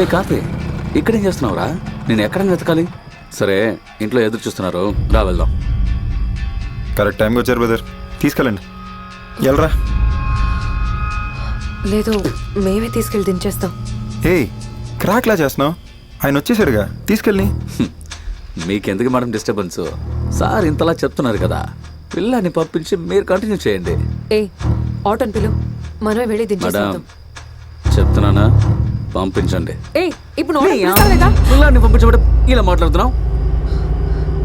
ఏ coffee ఇక్కడేం చేస్తున్నావురా? నేను ఎక్కడైనా వెతకాలి. సరే ఇంట్లో ఎదురు చూస్తున్నారు, రా వెళ్దాం. కరెక్ట్ టైంకి వచ్చారు బ్రదర్, తీసుకెళ్ళండి. వెళ్ళరా. లేదు, మేమే తీసుకెళ్ళి దించేస్తాం. ఏయ్ క్రాక్లా చేస్తున్నావు, ఆయన వచ్చేసారుగా, తీసుకెళ్ళి. మీకెందుకు మేడం డిస్టర్బెన్స్? సార్ ఇంతలా చెప్తున్నారు కదా, పిల్లాన్ని పంపించి మీరు కంటిన్యూ చేయండి. ఏ ఆటోని పిలు, మనమే వెళ్ళి మేడం దించేస్తాం. చెప్తున్నానా, పంపించండి. ఏ ఇప్పుడు ఆటో పిలుస్తావా లేదా? పిల్లాన్ని పంపించబడి ఇలా మాట్లాడుతున్నావు.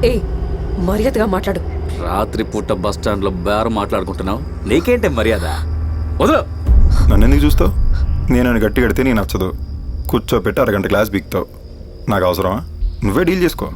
ఏ మర్యాదగా మాట్లాడు. రాత్రి పూట బస్ స్టాండ్ లో బేరం మాట్లాడుకుంటున్నావు, నీకేంటే మర్యాద? వదలు. నన్ను ఎందుకు చూస్తావు? నేను గట్టి కడితే నీకు నచ్చదు, కూర్చోపెట్టి అరగంట క్లాస్ బిక్తావు. నాకు అవసరమా? నువ్వే డీల్ చేసుకో.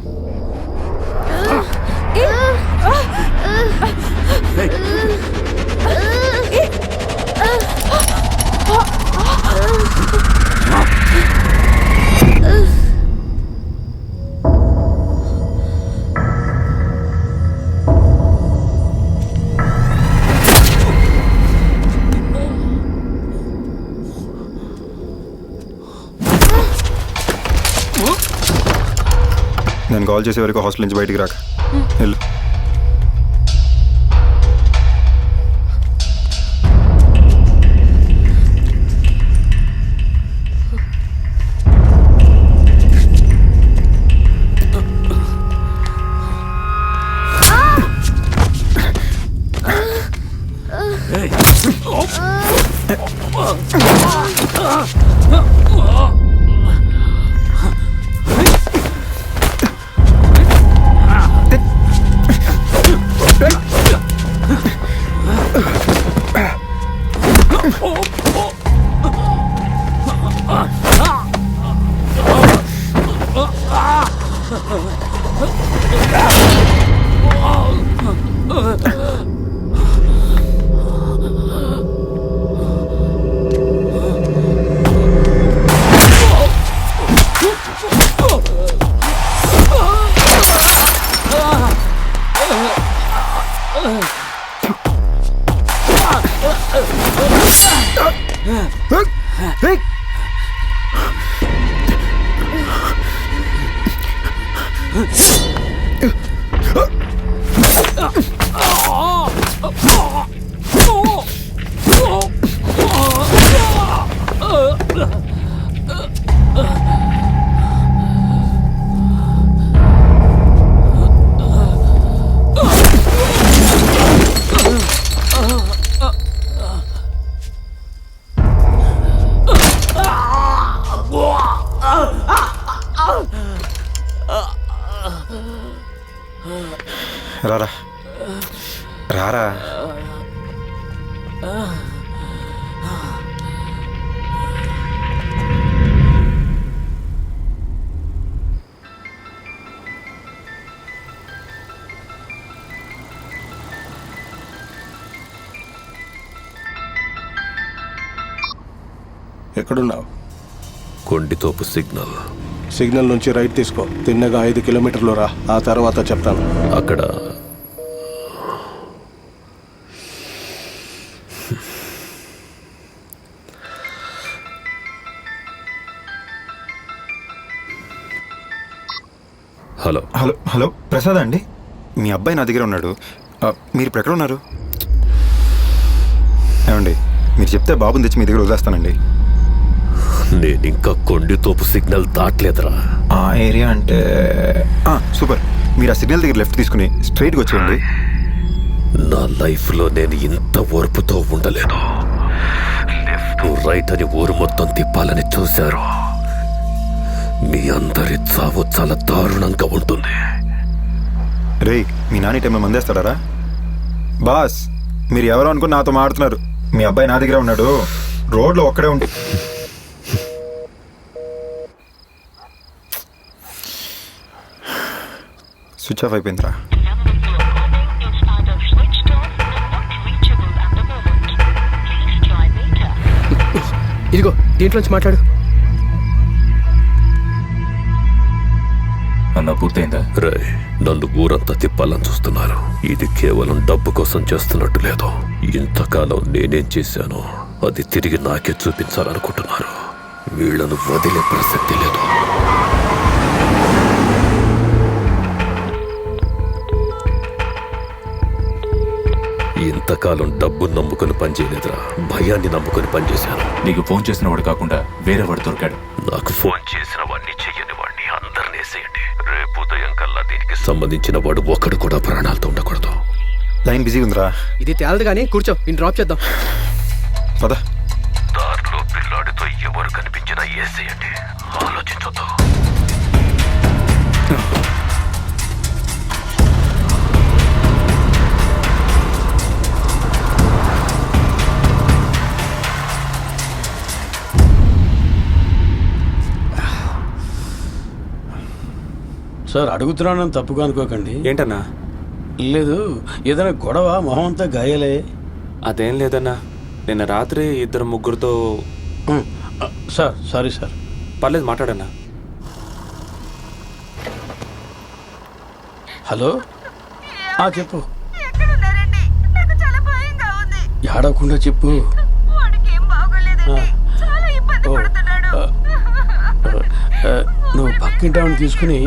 నేను కాల్ చేసే వరకు హాస్టల్ నుంచి బయటికి రాక వెళ్ళు. రారా రారా. ఎక్కడున్నావు? కొండితోపు సిగ్నల్. సిగ్నల్ నుంచి రైట్ తీసుకో, తిన్నగా 5 కిలోమీటర్లు రా, ఆ తర్వాత చెప్తాను. అక్కడ హలో హలో హలో ప్రసాద్ అండి, మీ అబ్బాయి నా దగ్గర ఉన్నాడు. మీరు ఇప్పుడు ఎక్కడ ఉన్నారు? ఏమండి మీరు చెప్తే బాబుని తెచ్చి మీ దగ్గర వదిలేస్తానండి. నేను ఇంకా కొండితోపు సిగ్నల్ దాటలేదురా. ఆ ఏరియా అంటే సూపర్. మీరు ఆ సిగ్నల్ దగ్గర లెఫ్ట్ తీసుకుని స్ట్రైట్గా వచ్చేయండి. నా లైఫ్లో నేను ఇంత ఓర్పుతో ఉండలేను. లెఫ్ట్ రైట్ అని ఊరు మొత్తం తిప్పాలని చూశారు. మీ అందరి చావు చాలా దారుణంగా ఉంటుంది. రేయ్ మీ నాని టైంలో మందేస్తాడారా? బాస్ మీరు ఎవరో అనుకుని నాతో మాడుతున్నారు. మీ అబ్బాయి నా దగ్గర ఉన్నాడు, రోడ్లో ఒక్కడే ఉండి. స్విచ్ ఆఫ్ అయిపోయిందిరా. ఇదిగో దీంట్లోంచి మాట్లాడు. అన్న పూర్తయిందా? రే, నన్ను ఊరంతా తిప్పాలని చూస్తున్నారు. ఇది కేవలం డబ్బు కోసం చేస్తున్నట్టు లేదు. ఇంతకాలం నేనేం చేశానో అది తిరిగి నాకే చూపించాలనుకుంటున్నారు. వీళ్లను వదిలే ప్రసక్తి లేదు. ఇంతకాలం డబ్బును నమ్ముకుని పనిచేయలేదురా, భయాన్ని నమ్ముకుని పనిచేశాను. నీకు ఫోన్ చేసిన వాడు కాకుండా వేరే వాడు దొరికాడు. నాకు ఫోన్ చేసిన వాడిని, చెయ్యని వాడిని అందరినీ వేసేయండి. రేపు ఉదయం కల్లా దీనికి సంబంధించిన వాడు ఒకడు కూడా ప్రాణాలతో ఉండకూడదు. లైన్ బిజీ ఉందిరా. ఇది తేలదు కానీ కూర్చో, నేను డ్రాప్ చేద్దాం. పద. దారిలో పిల్లాడితో ఎవరు కనిపించినా వేసేయండి, ఆలోచించొద్దు. సార్ అడుగుతున్నానని తప్పుగా అనుకోకండి. ఏంటన్నా? లేదు, ఏదైనా గొడవ, మొహం అంతా గాయాలే. అదేం లేదన్నా, నిన్న రాత్రి ఇద్దరు ముగ్గురుతో. Sir sorry sir. పర్లేదు, మాట్లాడన్నా. హలో, చెప్పు. ఏడవకుండా చెప్పు. నువ్వు పక్కింటి ఆవిడని తీసుకుని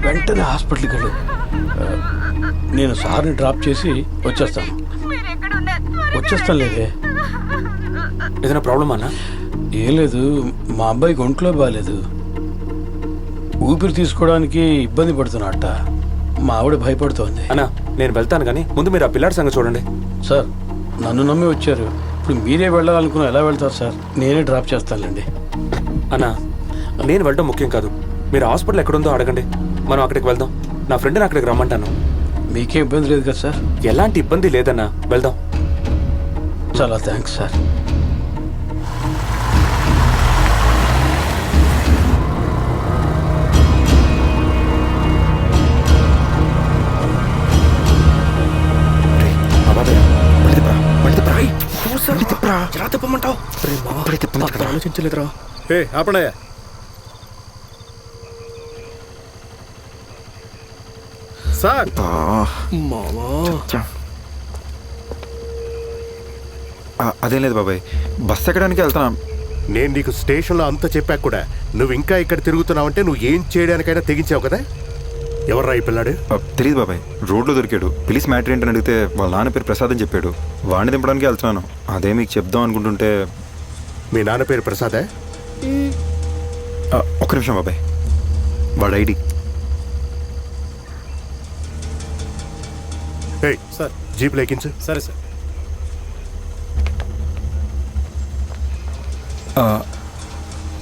వెంటనే హాస్పిటల్కి వెళ్ళు. నేను సార్ని డ్రాప్ చేసి వచ్చేస్తాను. లేదే. ఏదైనా ప్రాబ్లమ్ అన్నా? ఏం లేదు, మా అబ్బాయికి ఒంట్లో బాగాలేదు. ఊపిరి తీసుకోవడానికి ఇబ్బంది పడుతున్నట్ట. మా ఆవిడ భయపడుతోంది. అన్నా, నేను వెళ్తాను కానీ ముందు మీరు ఆ పిల్లాడి సంగతి చూడండి. సార్, నన్ను నమ్మి వచ్చారు, ఇప్పుడు మీరే వెళ్ళాలనుకున్నా ఎలా వెళ్తారు సార్? నేనే డ్రాప్ చేస్తానులేండి. అన్నా, నేను వెళ్ళడం ముఖ్యం కాదు. మీరు హాస్పిటల్ ఎక్కడుందో అడగండి, మనం అక్కడికి వెళ్దాం. నా ఫ్రెండ్ని అక్కడికి రమ్మంటాను. మీకేం ఇబ్బంది లేదు కదా సార్? ఎలాంటి ఇబ్బంది లేదన్నా, వెళ్దాం. చాలా థ్యాంక్స్ సార్. ఆలోచించలేదురా. ఆపణయ్యా. సార్, అదేం లేదు బాబాయ్, బస్ ఎక్కడానికి వెళ్తున్నాం. నేను నీకు స్టేషన్లో అంతా చెప్పాక కూడా నువ్వు ఇంకా ఇక్కడ తిరుగుతున్నావంటే నువ్వు ఏం చేయడానికైనా తెగించావు కదా. ఎవర్రా ఈ పిల్లాడు? తెలియదు బాబాయ్, రోడ్లో దొరికాడు. పోలీస్ మ్యాటర్ ఏంటని అడిగితే వాళ్ళ నాన్న పేరు ప్రసాద్ అని చెప్పాడు. వాడిని దింపడానికి వెళ్తున్నాను. అదే మీకు చెప్దాం అనుకుంటుంటే. మీ నాన్న పేరు ప్రసాదే? ఒక్క నిమిషం బాబాయ్, వాడు ఐడి. Sir, jeep లేకించు. సరే సార్.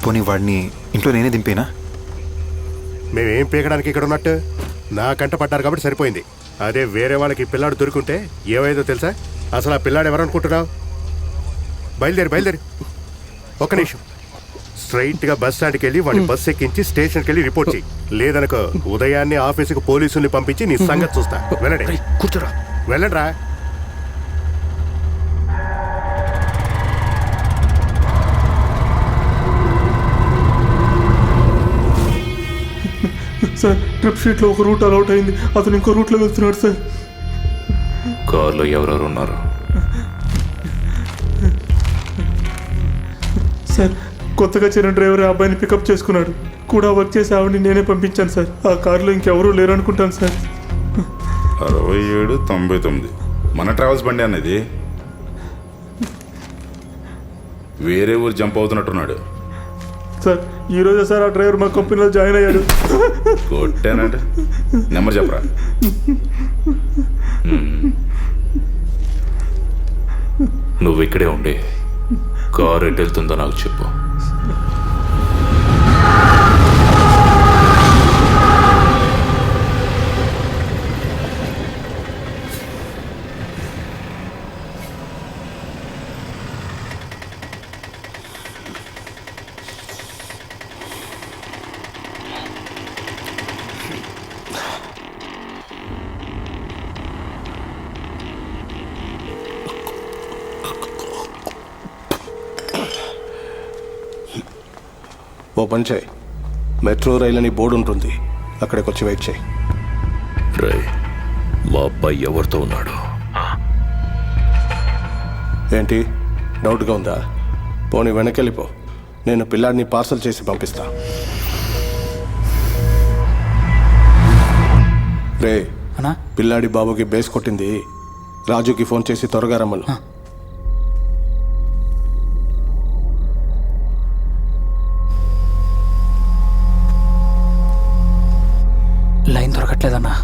పోనీ వాడిని ఇంట్లో నేనే దింపేనా? మేమేం పీకడానికి ఇక్కడ ఉన్నట్టు? నా కంట పడ్డారు కాబట్టి సరిపోయింది. అదే వేరే వాళ్ళకి ఈ పిల్లాడు దొరుకుంటే ఏమైందో తెలుసా? అసలు ఆ పిల్లాడు ఎవరనుకుంటున్నావు? బయలుదేరి. ఒక్క నిమిషం. స్ట్రైట్గా బస్ స్టాండ్కి వెళ్ళి వాడిని బస్సు ఎక్కించి స్టేషన్కి వెళ్ళి రిపోర్ట్ చేయి. లేదనుకో ఉదయాన్నే ఆఫీసుకు పోలీసుల్ని పంపించి నీ సంగతి చూస్తా. వెళ్ళండి. కూర్చోరా. వెళ్ళండి రా. సార్, ట్రిప్ షీట్లో ఒక రూట్ అలౌట్ అయింది. అతను ఇంకో రూట్లో వెళ్తున్నాడు సార్. కార్లో ఎవరెవరు ఉన్నారు? సార్, కొత్తగా చేరిన డ్రైవర్ ఆ అబ్బాయిని పికప్ చేసుకున్నాడు. కూడా వర్క్ చేసి ఆవిడని నేనే పంపించాను సార్. ఆ కారులో ఇంకెవరూ లేరు అనుకుంటాను సార్. 6799 మన ట్రావెల్స్ బండి అనేది. వేరే ఊరు జంప్ అవుతున్నట్టున్నాడు సార్. ఈ రోజే సార్ ఆ డ్రైవర్ మా కంపెనీలో జాయిన్ అయ్యాడు. కొట్టానంట. నెంబర్ చెప్పరా? నువ్వు ఇక్కడే ఉండి కారు ఎటు వెళ్తుందో నాకు చెప్పు. ఓ పని చేయి, మెట్రో రైలు అని బోర్డు ఉంటుంది, అక్కడికి వచ్చి వెయిట్ చేయి. మా అబ్బాయి ఎవరితో ఉన్నాడు? ఏంటి డౌట్గా ఉందా? పోనీ వెనకెళ్ళిపో, నేను పిల్లాడిని పార్సల్ చేసి పంపిస్తా. రే అన్నా పిల్లాడి బాబుకి బేస్ కొట్టింది, రాజుకి ఫోన్ చేసి త్వరగా రమ్మను. లైన్ దొరకట్లేదన్నా.